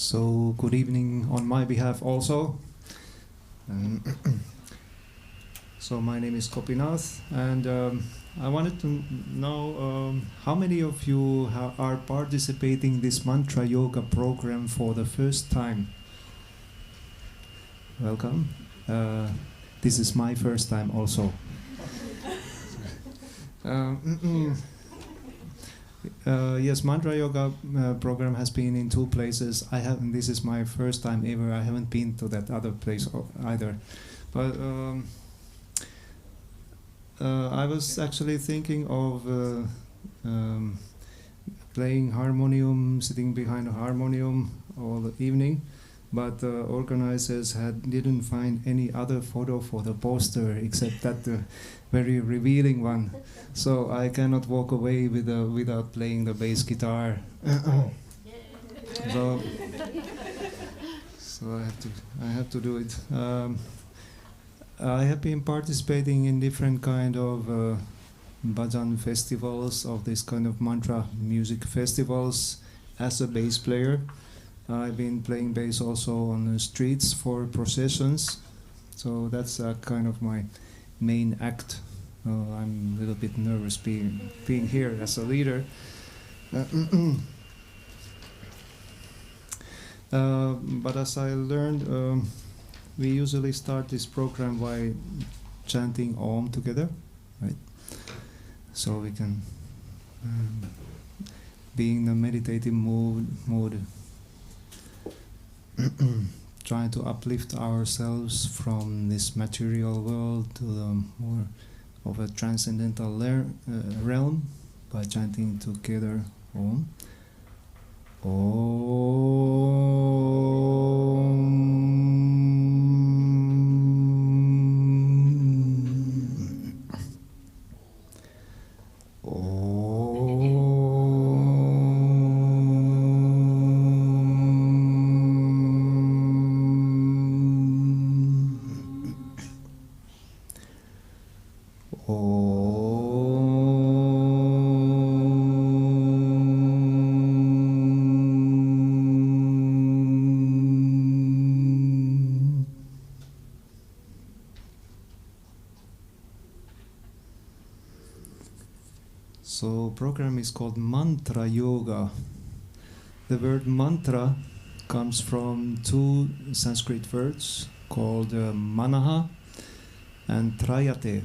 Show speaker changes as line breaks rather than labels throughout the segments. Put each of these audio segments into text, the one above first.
So good evening on my behalf also. So my name is Kopinath, and I wanted to know how many of you are participating in this mantra yoga program for the first time. Welcome. This is my first time also. Yes, mantra yoga program has been in 2 places. This is my first time ever. I haven't been to that other place either. But I was actually thinking of playing harmonium, sitting behind a harmonium all the evening. But the organizers didn't find any other photo for the poster except that very revealing one. So I cannot walk away without playing the bass guitar. So I have to do it. I have been participating in different kind of bhajan festivals, of this kind of mantra music festivals as a bass player. I've been playing bass also on the streets for processions, so that's kind of my main act. I'm a little bit nervous being here as a leader. But as I learned, we usually start this program by chanting Om together, right? So we can be in the meditative mood. Trying to uplift ourselves from this material world to the more of a transcendental realm by chanting together Om. So program is called Mantra Yoga. The word mantra comes from 2 Sanskrit words called manaha and trayate.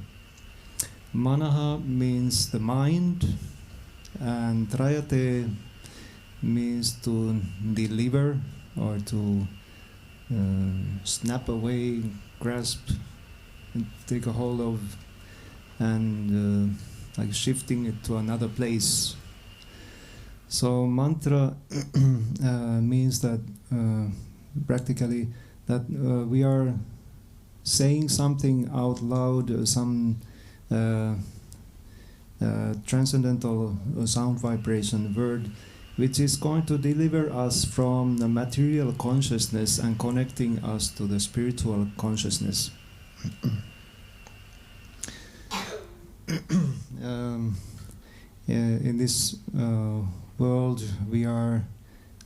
Manaha means the mind, and trayate means to deliver or to snap away, grasp, and take a hold of, and like shifting it to another place. So mantra means that practically that we are saying something out loud, some transcendental sound vibration word, which is going to deliver us from the material consciousness and connecting us to the spiritual consciousness. In this world, we are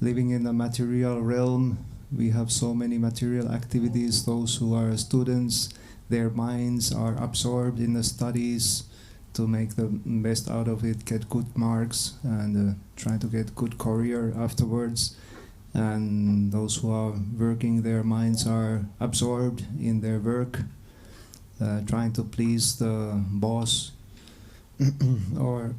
living in the material realm. We have so many material activities. Those who are students, their minds are absorbed in the studies to make the best out of it, get good marks, and try to get good career afterwards. And those who are working, their minds are absorbed in their work, trying to please the boss, or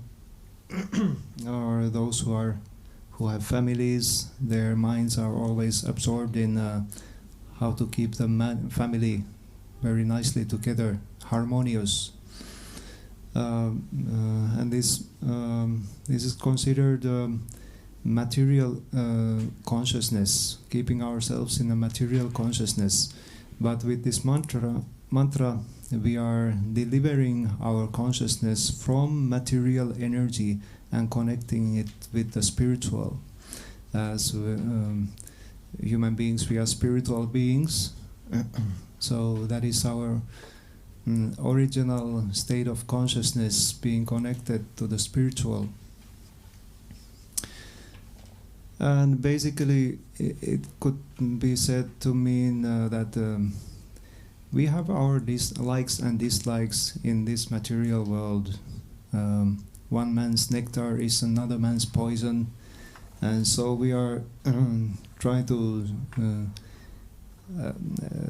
those who have families, their minds are always absorbed in how to keep the family very nicely together, harmonious. And this is considered material consciousness, keeping ourselves in a material consciousness. But with this mantra, we are delivering our consciousness from material energy and connecting it with the spiritual. As human beings, we are spiritual beings. So that is our original state of consciousness, being connected to the spiritual. And basically, it could be said to mean that we have our likes and dislikes in this material world. One man's nectar is another man's poison, and so we are trying to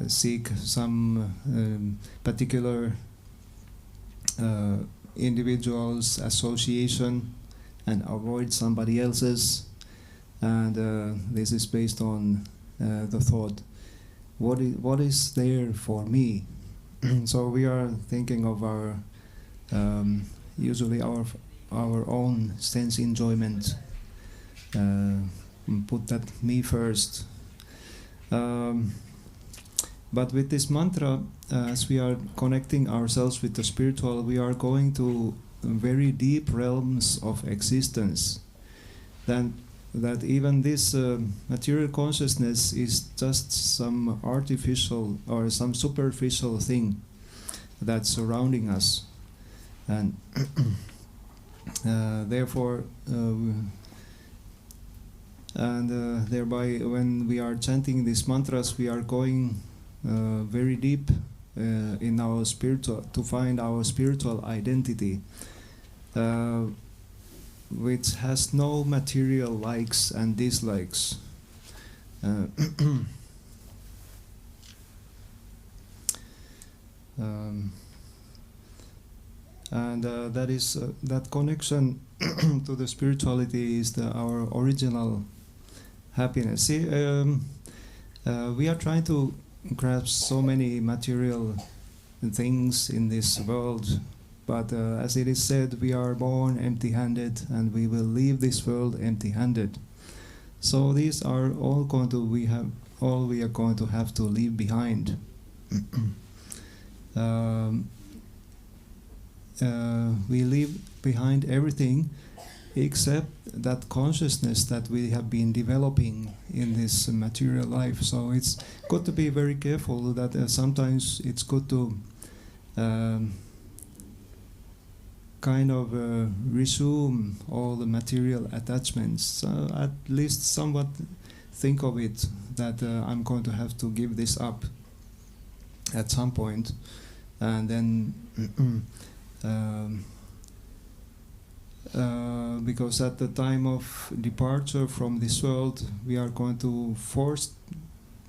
seek some particular individual's association and avoid somebody else's. And this is based on the thought, what is there for me? So we are thinking of our usually our own sense enjoyment. Put that me first. But with this mantra, as we are connecting ourselves with the spiritual, we are going to very deep realms of existence. Then that even this material consciousness is just some artificial or some superficial thing that's surrounding us, and therefore thereby when we are chanting these mantras, we are going very deep in our spiritual, to find our spiritual identity, which has no material likes and dislikes. And that is that connection to the spirituality is our original happiness. See, we are trying to grasp so many material things in this world, but as it is said, we are born empty-handed and we will leave this world empty-handed. So these are all we are going to have to leave behind. We leave behind everything except that consciousness that we have been developing in this material life. So it's got to be very careful that sometimes it's good to kind of resume all the material attachments. At least somewhat think of it that I'm going to have to give this up at some point, and then because at the time of departure from this world, we are going to force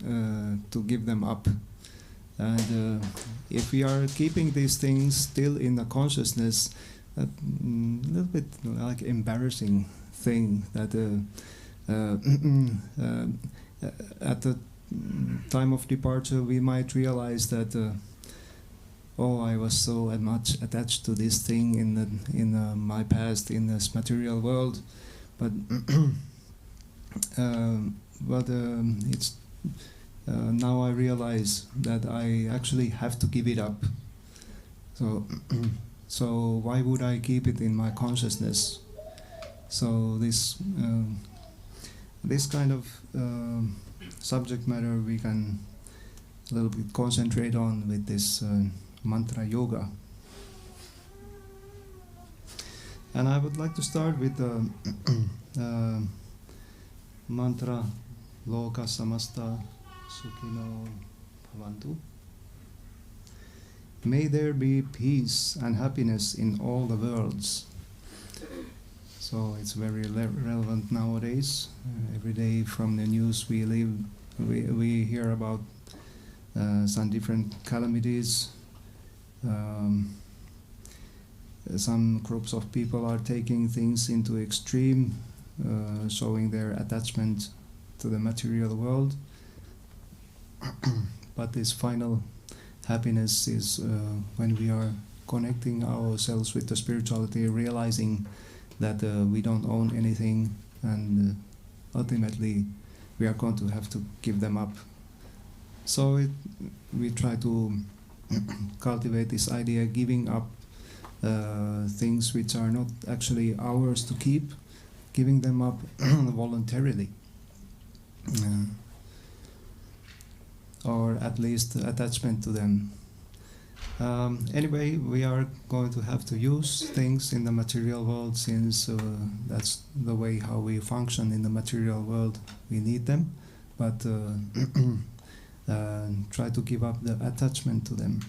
to give them up. And if we are keeping these things still in the consciousness, a little bit like embarrassing thing that at the time of departure we might realize that oh, I was so much attached to this thing in my past in this material world, but it's now I realize that I actually have to give it up. So why would I keep it in my consciousness? So this kind of subject matter we can a little bit concentrate on with this mantra yoga. And I would like to start with the mantra Loka Samasta Sukhino Bhavantu. May there be peace and happiness in all the worlds. So it's very relevant nowadays. Every day from the news we hear about some different calamities. Some groups of people are taking things into extreme, showing their attachment to the material world. But this final happiness is when we are connecting ourselves with the spirituality, realizing that we don't own anything, and ultimately we are going to have to give them up. So we try to cultivate this idea, giving up things which are not actually ours to keep, giving them up voluntarily. Or at least attachment to them. Anyway, we are going to have to use things in the material world since that's the way how we function in the material world. We need them, but try to give up the attachment to them.